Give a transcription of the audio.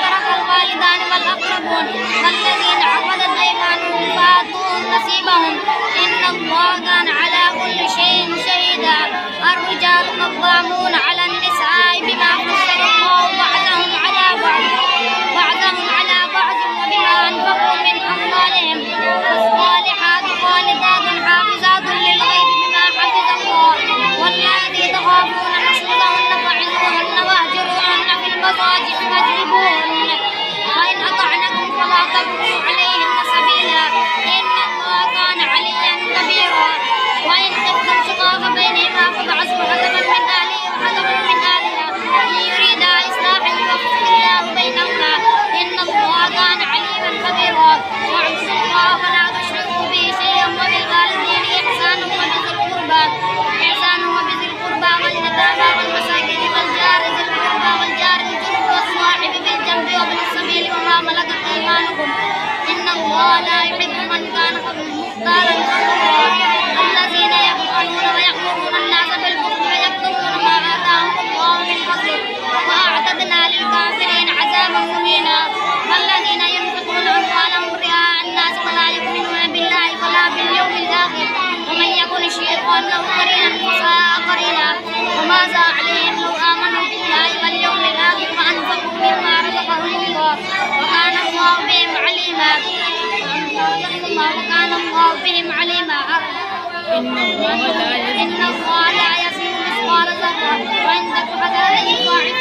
ترك الوالدان والأقربون والذين عقدت أيمانهم فآتوهم نصيبهم إن الله كان على كل شيء شهيدا. الرجال قوامون على النساء بما فضل الله بعضهم على بعض وبما أنفقوا من أموالهم. فالصالحات قانتات حافظات للغيب بما حفظ الله. واللاتي تخافون نشوزهن فعظوهن واهجروهن في المضاجع واضربوهن فإن أطعنكم فلا تبغوا عليهن سبيلا إن الله كان عليا كبيرا. وإن خفتم شقاق بينهما فابعثوا حكما من أهله وحكما من أهلها إن يريدا إصلاحا يوفق الله بينهما إن الله كان عليما خبيرا. واعبدوا الله ولا تشركوا به شيئا وبالوالدين إحسانا وبذي القربى واليتامى والمساكين والجار ذي القربى والجار الجنب والصاحب بالجنب وابن السبيل وما ملكت أيمانكم إن الله لا يحب من كان مختالا فخورا. الذين يبخلون ويأمرون الناس بالبخل ويكتمون ما آتاهم الله من فضله وأعتدنا للكافرين عذابا مهينا. والذين ينفقون أموالهم رئاء الناس ولا يؤمنون بالله ولا باليوم الآخر ومن يكن الشيطان له قرينا فساء قرينا. وماذا عليهم لو آمنوا بالله واليوم الآخر وأنفقوا مما رزقهم الله وكان الله بهم عليما. إن الله لا يظلم مثقال ذرة وإن تك حسنة يضاعفها